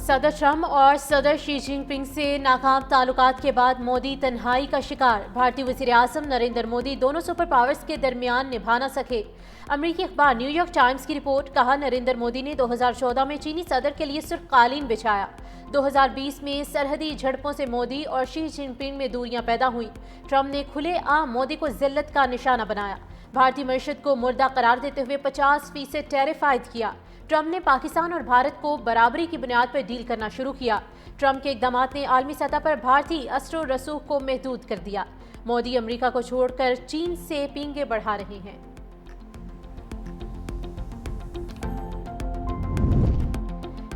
صدر ٹرمپ اور صدر شی جن پنگ سے ناکام تعلقات کے بعد مودی تنہائی کا شکار۔ بھارتی وزیر اعظم نریندر مودی دونوں سپر پاورز کے درمیان نبھا نہ سکے۔ امریکی اخبار نیو یارک ٹائمز کی رپورٹ۔ کہا نریندر مودی نے 2014 میں چینی صدر کے لیے سرخ قالین بچھایا۔ 2020 میں سرحدی جھڑپوں سے مودی اور شی جن پنگ میں دوریاں پیدا ہوئیں۔ ٹرمپ نے کھلے عام مودی کو ذلت کا نشانہ بنایا۔ بھارتی معیشت کو مردہ قرار دیتے ہوئے 50% ٹیرف عائد کیا۔ ٹرمپ نے پاکستان اور بھارت کو برابری کی بنیاد پر ڈیل کرنا شروع کیا۔ ٹرمپ کے اقدامات نے عالمی سطح پر بھارتی اثر و رسوخ کو محدود کر دیا۔ مودی امریکہ کو چھوڑ کر چین سے پینگیں بڑھا رہے ہیں۔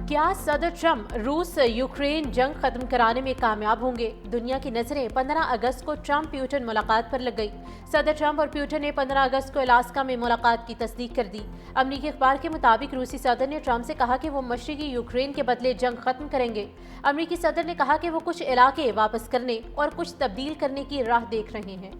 کیا صدر ٹرمپ روس یوکرین جنگ ختم کرانے میں کامیاب ہوں گے؟ دنیا کی نظریں 15 اگست کو ٹرمپ پیوٹن ملاقات پر لگ گئی۔ صدر ٹرمپ اور پیوٹن نے 15 اگست کو الاسکا میں ملاقات کی تصدیق کر دی۔ امریکی اخبار کے مطابق روسی صدر نے ٹرمپ سے کہا کہ وہ مشرقی یوکرین کے بدلے جنگ ختم کریں گے۔ امریکی صدر نے کہا کہ وہ کچھ علاقے واپس کرنے اور کچھ تبدیل کرنے کی راہ دیکھ رہے ہیں۔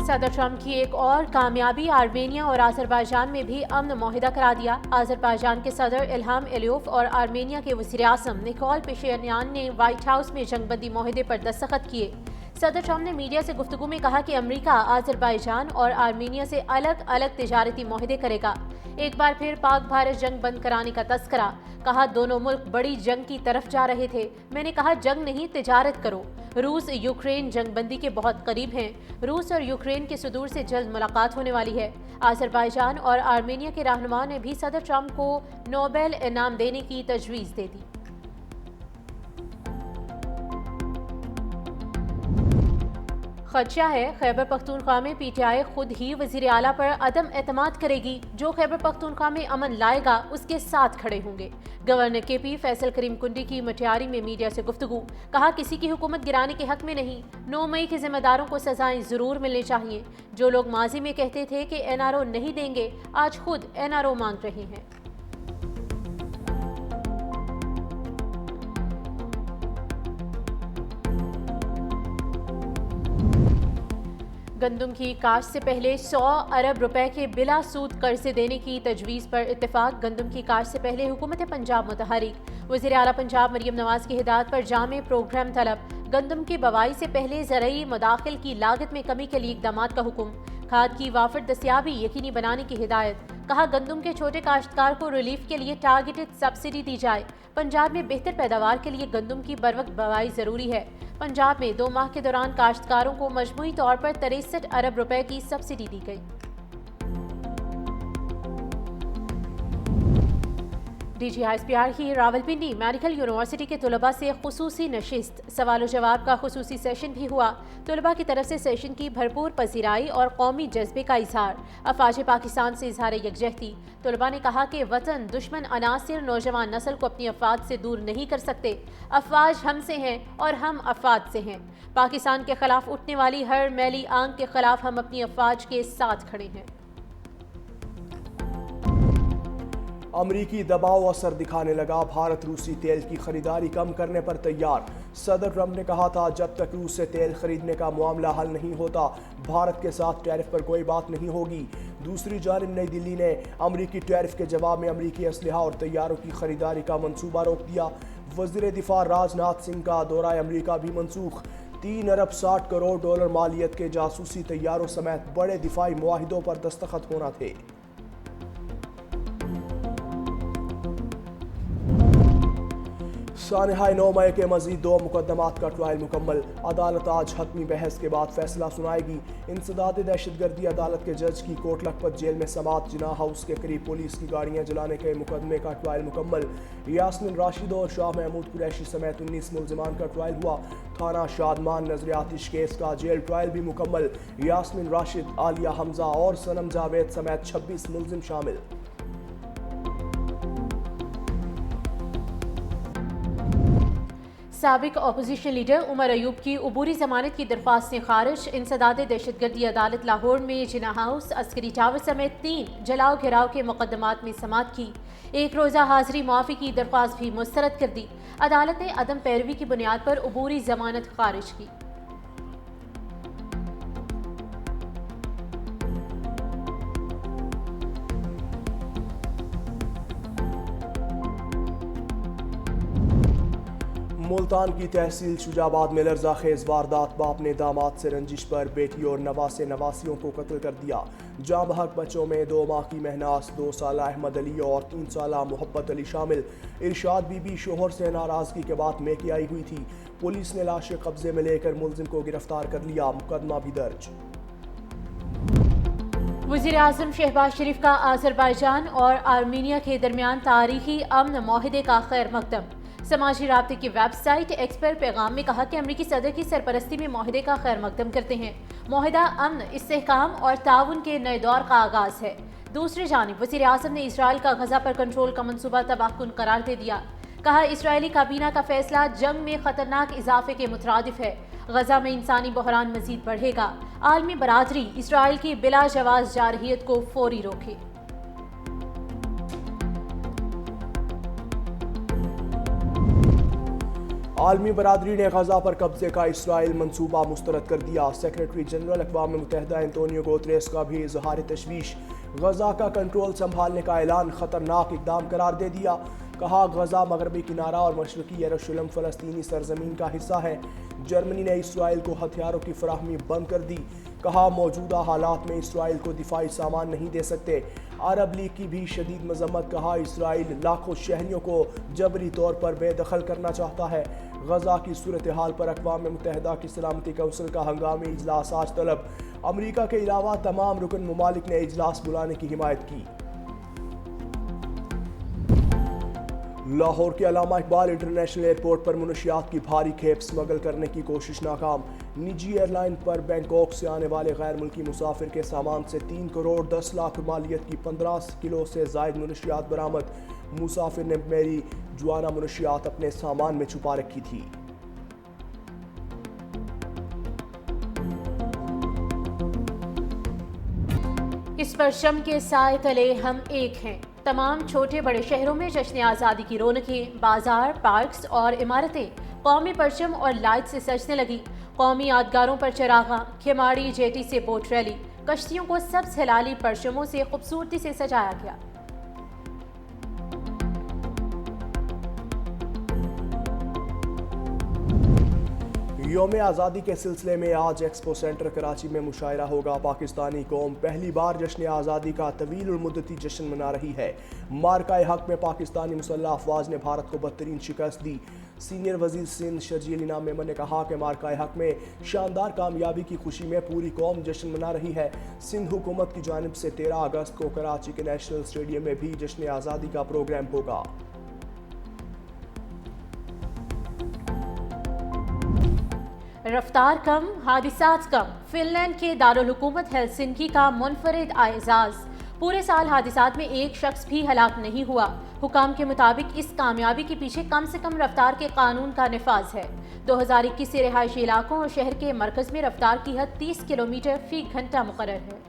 صدر ٹرمپ کی ایک اور کامیابی آرمینیا اور آذربائیجان میں بھی امن معاہدہ کرا دیا۔ آذربائیجان کے صدر الہام علیوف اور آرمینیا کے وزیر اعظم نکول پیشینیان نے وائٹ ہاؤس میں جنگ بندی معاہدے پر دستخط کیے۔ صدر ٹرمپ نے میڈیا سے گفتگو میں کہا کہ امریکہ آذربائیجان اور آرمینیا سے الگ الگ تجارتی معاہدے کرے گا۔ ایک بار پھر پاک بھارت جنگ بند کرانے کا تذکرہ۔ کہا دونوں ملک بڑی جنگ کی طرف جا رہے تھے۔ میں نے کہا جنگ نہیں، تجارت کرو۔ روس یوکرین جنگ بندی کے بہت قریب ہیں۔ روس اور یوکرین کے صدور سے جلد ملاقات ہونے والی ہے۔ آذربائیجان اور آرمینیا کے رہنماؤں نے بھی صدر ٹرمپ کو نوبل انعام دینے کی تجویز دے دی۔ خدشہ ہے خیبر پختونخوا میں پی ٹی آئی خود ہی وزیر اعلیٰ پر عدم اعتماد کرے گی۔ جو خیبر پختونخوا میں امن لائے گا اس کے ساتھ کھڑے ہوں گے۔ گورنر کے پی فیصل کریم کنڈی کی مٹیاری میں میڈیا سے گفتگو۔ کہا کسی کی حکومت گرانے کے حق میں نہیں۔ 9 مئی کے ذمہ داروں کو سزائیں ضرور ملنی چاہیے۔ جو لوگ ماضی میں کہتے تھے کہ این آر او نہیں دیں گے، آج خود این آر او مانگ رہے ہیں۔ گندم کی کاشت سے پہلے 100 ارب روپے کے بلا سود قرضے دینے کی تجویز پر اتفاق۔ گندم کی کاشت سے پہلے حکومت پنجاب متحرک۔ وزیر اعلیٰ پنجاب مریم نواز کی ہدایت پر جامع پروگرام طلب۔ گندم کی بوائی سے پہلے زرعی مداخل کی لاگت میں کمی کے لیے اقدامات کا حکم۔ کھاد کی وافر دستیابی یقینی بنانے کی ہدایت۔ کہا گندم کے چھوٹے کاشتکار کو ریلیف کے لیے ٹارگیٹڈ سبسڈی دی جائے۔ پنجاب میں بہتر پیداوار کے لیے گندم کی بروقت بوائی ضروری ہے۔ پنجاب میں 2 ماہ کے دوران کاشتکاروں کو مجموعی طور پر 63 ارب روپے کی سبسڈی دی گئی۔ D G S P R کی راولپنڈی میڈیکل یونیورسٹی کے طلباء سے خصوصی نشست۔ سوال و جواب کا خصوصی سیشن بھی ہوا۔ طلباء کی طرف سے سیشن کی بھرپور پذیرائی اور قومی جذبے کا اظہار۔ افواج پاکستان سے اظہار یکجہتی۔ طلباء نے کہا کہ وطن دشمن عناصر نوجوان نسل کو اپنی افواج سے دور نہیں کر سکتے۔ افواج ہم سے ہیں اور ہم افواج سے ہیں۔ پاکستان کے خلاف اٹھنے والی ہر میلی آنکھ کے خلاف ہم اپنی افواج کے ساتھ کھڑے ہیں۔ امریکی دباؤ اثر دکھانے لگا۔ بھارت روسی تیل کی خریداری کم کرنے پر تیار۔ صدر ٹرمپ نے کہا تھا جب تک روس سے تیل خریدنے کا معاملہ حل نہیں ہوتا بھارت کے ساتھ ٹیرف پر کوئی بات نہیں ہوگی۔ دوسری جانب نئی دلی نے امریکی ٹیرف کے جواب میں امریکی اسلحہ اور طیاروں کی خریداری کا منصوبہ روک دیا۔ وزیر دفاع راج ناتھ سنگھ کا دورہ امریکہ بھی منسوخ۔ 3 ارب 60 کروڑ ڈالر مالیت کے جاسوسی طیاروں سمیت بڑے دفاعی معاہدوں پر دستخط ہونا تھے۔ سانحہ 9 مئی کے مزید 2 مقدمات کا ٹرائل مکمل۔ عدالت آج حتمی بحث کے بعد فیصلہ سنائے گی۔ انسداد دہشت گردی عدالت کے جج کی کوٹ لکھپت جیل میں سماعت۔ جناح ہاؤس کے قریب پولیس کی گاڑیاں جلانے کے مقدمے کا ٹرائل مکمل۔ یاسمین راشد اور شاہ محمود قریشی سمیت 19 ملزمان کا ٹرائل ہوا۔ تھانہ شادمان نظر آتش کیس کا جیل ٹرائل بھی مکمل۔ یاسمین راشد، عالیہ حمزہ اور صنم جاوید سمیت 26 ملزم شامل۔ سابق اپوزیشن لیڈر عمر ایوب کی عبوری ضمانت کی درخواستیں خارج۔ انسداد دہشت گردی عدالت لاہور میں جناح ہاؤس، عسکری ٹاور سمیت 3 جلاؤ گھراؤ کے مقدمات میں سماعت کی۔ 1 روزہ حاضری معافی کی درخواست بھی مسترد کر دی۔ عدالت نے عدم پیروی کی بنیاد پر عبوری ضمانت خارج کی۔ ملتان کی تحصیل شجاباد میں لرزہ خیز واردات، باپ نے داماد سے رنجش پر بیٹی اور نواسے نواسیوں کو قتل کر دیا۔ جاں بحق بچوں میں 2 ماہ کی مہناز، 2 سالہ احمد علی اور 3 سالہ محبت علی شامل۔ ارشاد بی بی شوہر سے ناراضگی کے بعد میکے آئی ہوئی تھی۔ پولیس نے لاشیں قبضے میں لے کر ملزم کو گرفتار کر لیا، مقدمہ بھی درج۔ وزیر اعظم شہباز شریف کا آذربائیجان اور آرمینیا کے درمیان تاریخی امن معاہدے کا خیر مقدم۔ سماجی رابطے کی ویب سائٹ ایکس پر پیغام میں کہا کہ امریکی صدر کی سرپرستی میں معاہدے کا خیر مقدم کرتے ہیں۔ معاہدہ امن، استحکام اور تعاون کے نئے دور کا آغاز ہے۔ دوسری جانب وزیر اعظم نے اسرائیل کا غزہ پر کنٹرول کا منصوبہ تباہ کن قرار دے دیا۔ کہا اسرائیلی کابینہ کا فیصلہ جنگ میں خطرناک اضافے کے مترادف ہے۔ غزہ میں انسانی بحران مزید بڑھے گا۔ عالمی برادری اسرائیل کی بلا جواز جارحیت کو فوری روکے۔ عالمی برادری نے غزہ پر قبضے کا اسرائیل منصوبہ مسترد کر دیا۔ سیکریٹری جنرل اقوام متحدہ انتونیو گوتریس کا بھی اظہار تشویش۔ غزہ کا کنٹرول سنبھالنے کا اعلان خطرناک اقدام قرار دے دیا۔ کہا غزہ مغربی کنارہ اور مشرقی یروشلم فلسطینی سرزمین کا حصہ ہے۔ جرمنی نے اسرائیل کو ہتھیاروں کی فراہمی بند کر دی۔ کہا موجودہ حالات میں اسرائیل کو دفاعی سامان نہیں دے سکتے۔ عرب لیگ کی بھی شدید مذمت۔ کہا اسرائیل لاکھوں شہریوں کو جبری طور پر بے دخل کرنا چاہتا ہے۔ غزہ کی صورتحال پر اقوام متحدہ کی سلامتی کونسل کا ہنگامی اجلاس آج طلب۔ امریکہ کے علاوہ تمام رکن ممالک نے اجلاس بلانے کی حمایت کی۔ لاہور کے علامہ اقبال انٹرنیشنل ایئرپورٹ پر منشیات کی بھاری کھیپ سمگل کرنے کی کوشش ناکام۔ نجی ایئر لائن پر بینکاک سے آنے والے غیر ملکی مسافر کے سامان سے 3 کروڑ 10 لاکھ مالیت کی 15 کلو سے زائد منشیات برآمد۔ مسافر نے میری جوانا منشیات اپنے سامان میں چھپا رکھی تھی۔ اس پرچم کے سائے تلے ہم ایک ہیں۔ تمام چھوٹے بڑے شہروں میں جشن آزادی کی رونقیں، بازار، پارکس اور عمارتیں قومی پرچم اور لائٹ سے سجنے لگی۔ قومی یادگاروں پر چراغاں، کھماڑی جیٹی سے بوٹ ریلی، کشتیوں کو سبز ہلالی پرچموں سے خوبصورتی سے سجایا گیا۔ یوم آزادی کے سلسلے میں آج ایکسپو سینٹر کراچی میں مشاعرہ ہوگا۔ پاکستانی قوم پہلی بار جشن آزادی کا طویل المدتی جشن منا رہی ہے۔ مارکہ حق میں پاکستانی مسلح افواج نے بھارت کو بدترین شکست دی۔ سینئر وزیر سندھ شرجیل انعام میمن نے کہا کہ مارکہ حق میں شاندار کامیابی کی خوشی میں پوری قوم جشن منا رہی ہے۔ سندھ حکومت کی جانب سے 13 اگست کو کراچی کے نیشنل اسٹیڈیم میں بھی جشن آزادی کا پروگرام ہوگا۔ رفتار کم، حادثات کم، فن لینڈ کے دارالحکومت ہیلسنکی کا منفرد اعزاز۔ پورے سال حادثات میں ایک شخص بھی ہلاک نہیں ہوا۔ حکام کے مطابق اس کامیابی کے پیچھے کم سے کم رفتار کے قانون کا نفاذ ہے۔ 2021 سے رہائشی علاقوں اور شہر کے مرکز میں رفتار کی حد 30 کلومیٹر فی گھنٹہ مقرر ہے۔